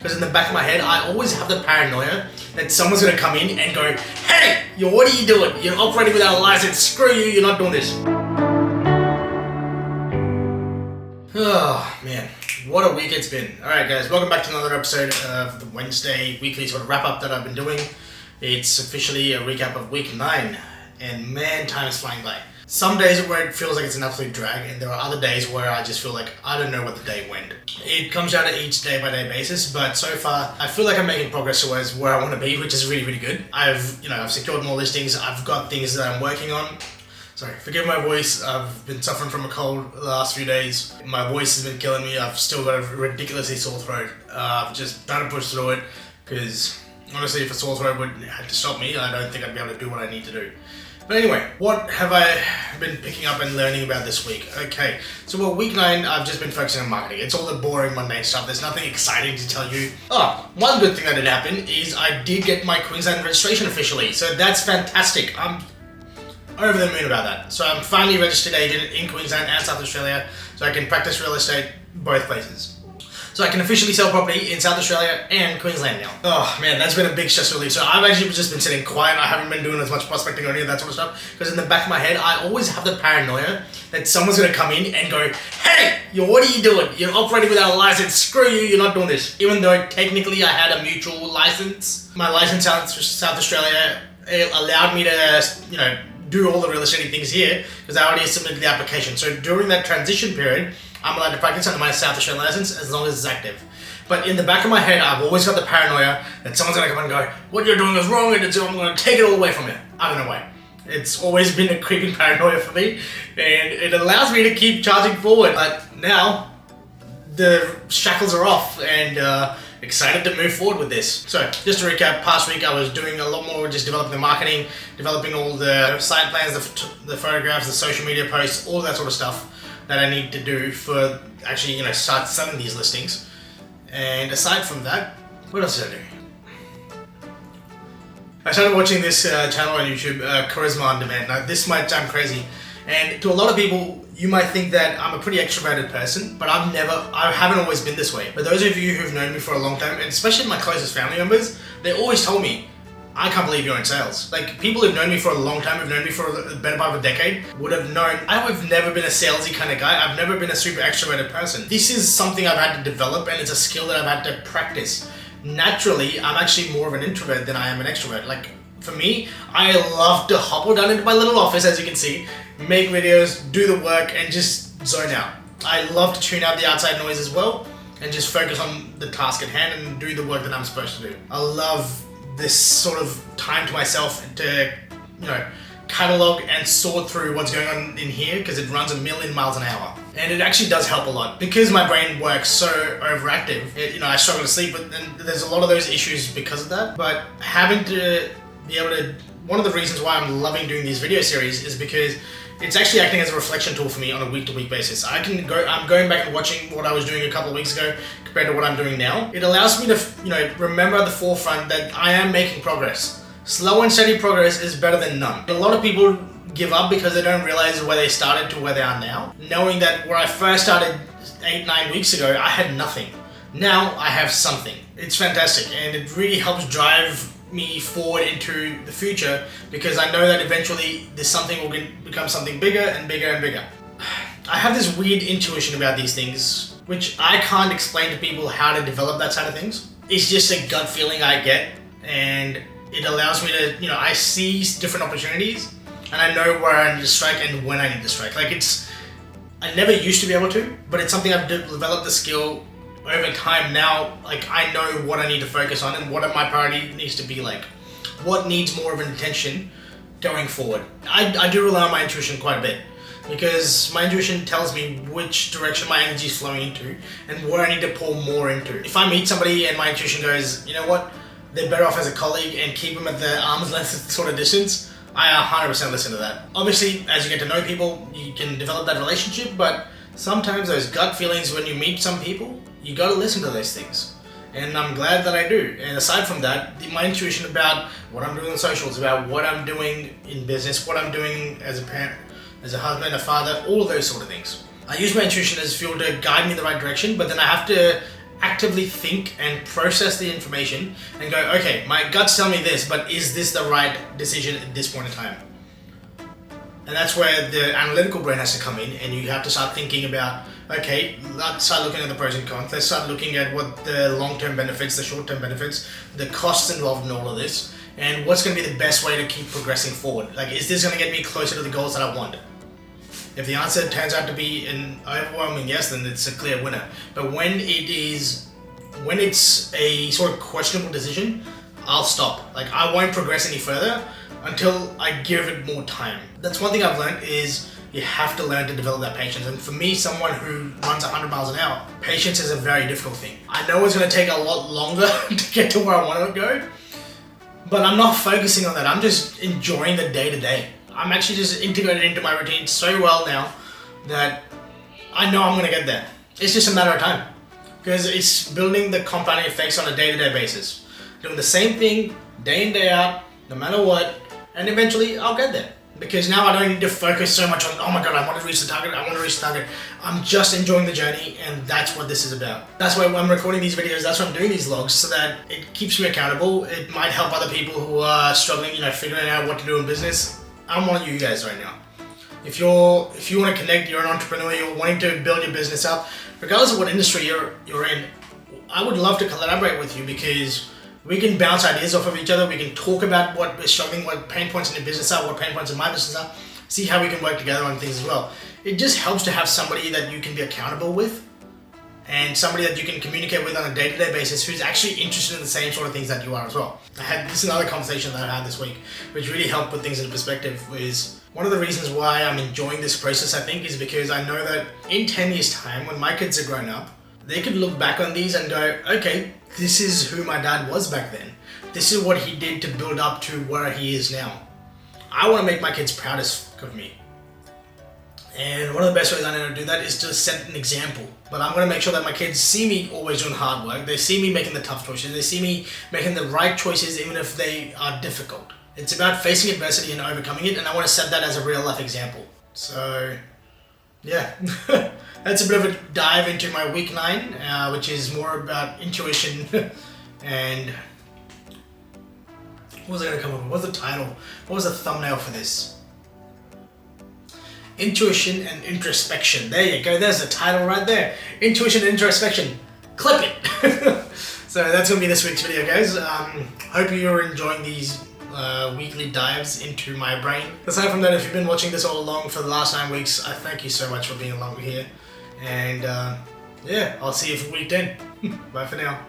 Because in the back of my head, I always have the paranoia that someone's going to come in and go, hey, what are you doing? You're operating without a license. Screw you, you're not doing this. Oh, man. What a week it's been. Alright guys, welcome back to another episode of the Wednesday weekly sort of wrap-up that I've been doing. It's officially a recap of week 9. And man, time is flying by. Some days where it feels like it's an absolute drag, and there are other days where I just feel like I don't know what the day went. It comes down to each day-by-day basis, but so far I feel like I'm making progress towards where I want to be, which is really, really good. I've secured more listings. I've got things that I'm working on. Sorry, forgive my voice. I've been suffering from a cold the last few days. My voice has been killing me. I've still got a ridiculously sore throat. I've just trying to push through it because honestly, if a sore throat would have to stop me, I don't think I'd be able to do what I need to do. But anyway, what have I been picking up and learning about this week? Okay, so week 9, I've just been focusing on marketing. It's all the boring, mundane stuff. There's nothing exciting to tell you. Oh, one good thing that did happen is I did get my Queensland registration officially. So that's fantastic. I'm over the moon about that. So I'm finally a registered agent in Queensland and South Australia, so I can practice real estate both places. So I can officially sell property in South Australia and Queensland now. Oh man, that's been a big stress relief. So I've actually just been sitting quiet. I haven't been doing as much prospecting or any of that sort of stuff because in the back of my head, I always have the paranoia that someone's going to come in and go, hey, what are you doing? You're operating without a license. Screw you, you're not doing this. Even though technically I had a mutual license. My license out South Australia, it allowed me to, do all the real estate things here because I already submitted the application. So during that transition period, I'm allowed to practice under my South Australian license as long as it's active. But in the back of my head, I've always got the paranoia that someone's going to come and go, what you're doing is wrong, and I'm going to take it all away from you. I don't know why. It's always been a creeping paranoia for me, and it allows me to keep charging forward. But now, the shackles are off, and excited to move forward with this. So, just to recap, past week I was doing a lot more just developing the marketing, developing all the site plans, the photographs, the social media posts, all that sort of stuff that I need to do for actually, start selling these listings. And aside from that, what else did I do? I started watching this channel on YouTube, Charisma On Demand. Now, this might sound crazy, and to a lot of people, you might think that I'm a pretty extroverted person, but I haven't always been this way. But those of you who've known me for a long time, and especially my closest family members, they always told me, I can't believe you're in sales. Like, people who've known me for a long time, who've known me for the better part of a decade, would have known I've never been a salesy kind of guy. I've never been a super extroverted person. This is something I've had to develop, and it's a skill that I've had to practice. Naturally, I'm actually more of an introvert than I am an extrovert. Like, for me, I love to hobble down into my little office, as you can see, make videos, do the work, and just zone out. I love to tune out the outside noise as well, and just focus on the task at hand and do the work that I'm supposed to do. I love this sort of time to myself to, catalog and sort through what's going on in here because it runs 1,000,000 miles an hour. And it actually does help a lot. Because my brain works so overactive, I struggle to sleep, but there's a lot of those issues because of that. But having to be able to, one of the reasons why I'm loving doing these video series is because it's actually acting as a reflection tool for me on a week-to-week basis. I'm going back and watching what I was doing a couple of weeks ago compared to what I'm doing now. It allows me to, remember at the forefront that I am making progress. Slow and steady progress is better than none. A lot of people give up because they don't realize where they started to where they are now. Knowing that where I first started 8-9 weeks ago, I had nothing. Now I have something. It's fantastic, and it really helps drive me forward into the future because I know that eventually this something will become something bigger and bigger and bigger. I have this weird intuition about these things, which I can't explain to people how to develop that side of things. It's just a gut feeling I get, and it allows me to, I see different opportunities and I know where I need to strike and when I need to strike. Like, I never used to be able to, but it's something I've developed the skill over time now. Like, I know what I need to focus on and what my priority needs to be like. What needs more of an attention going forward. I do rely on my intuition quite a bit because my intuition tells me which direction my energy is flowing into and where I need to pour more into. If I meet somebody and my intuition goes, you know what, they're better off as a colleague and keep them at the arm's length sort of distance, I 100% listen to that. Obviously, as you get to know people, you can develop that relationship, but sometimes those gut feelings when you meet some people, you gotta listen to those things. And I'm glad that I do. And aside from that, my intuition about what I'm doing on socials, about what I'm doing in business, what I'm doing as a parent, as a husband, a father, all of those sort of things. I use my intuition as fuel to guide me in the right direction, but then I have to actively think and process the information and go, okay, my guts tell me this, but is this the right decision at this point in time? And that's where the analytical brain has to come in, and you have to start thinking about, okay, let's start looking at the pros and cons. Let's start looking at what the long-term benefits, the short-term benefits, the costs involved in all of this, and what's going to be the best way to keep progressing forward. Like, is this going to get me closer to the goals that I want? If the answer turns out to be an overwhelming yes, then it's a clear winner. But when it's a sort of questionable decision, I'll stop. Like, I won't progress any further until I give it more time. That's one thing I've learned, is you have to learn to develop that patience. And for me, someone who runs 100 miles an hour, patience is a very difficult thing. I know it's going to take a lot longer to get to where I want to go, but I'm not focusing on that. I'm just enjoying the day to day. I'm actually just integrated into my routine so well now that I know I'm going to get there. It's just a matter of time, because it's building the compounding effects on a day-to-day basis. Doing the same thing day in, day out, no matter what, and eventually I'll get there. Because now I don't need to focus so much on, oh my god, I want to reach the target, I'm just enjoying the journey, and that's what this is about. That's why I'm recording these videos, that's why I'm doing these vlogs, so that it keeps me accountable. It might help other people who are struggling, figuring out what to do in business. I'm one of you guys right now. If you want to connect, you're an entrepreneur, you're wanting to build your business up, regardless of what industry you're in, I would love to collaborate with you, because we can bounce ideas off of each other. We can talk about what we're struggling, what pain points in your business are, what pain points in my business are, see how we can work together on things as well. It just helps to have somebody that you can be accountable with, and somebody that you can communicate with on a day-to-day basis who's actually interested in the same sort of things that you are as well. This is another conversation that I had this week, which really helped put things into perspective. Is one of the reasons why I'm enjoying this process, I think, is because I know that in 10 years' time, when my kids are grown up, they could look back on these and go, okay, this is who my dad was back then. This is what he did to build up to where he is now. I want to make my kids proudest of me. And one of the best ways I know to do that is to set an example. But I'm going to make sure that my kids see me always doing hard work. They see me making the tough choices. They see me making the right choices even if they are difficult. It's about facing adversity and overcoming it, and I want to set that as a real life example. So, yeah. That's a bit of a dive into my week 9, which is more about intuition and... What was I going to come up with? What was the title? What was the thumbnail for this? Intuition and introspection. There you go. There's the title right there. Intuition and introspection. Clip it. So that's going to be this week's video, guys. Hope you're enjoying these weekly dives into my brain. Aside from that, if you've been watching this all along for the last 9 weeks, I thank you so much for being along here. And yeah, I'll see you for week 10. Bye for now.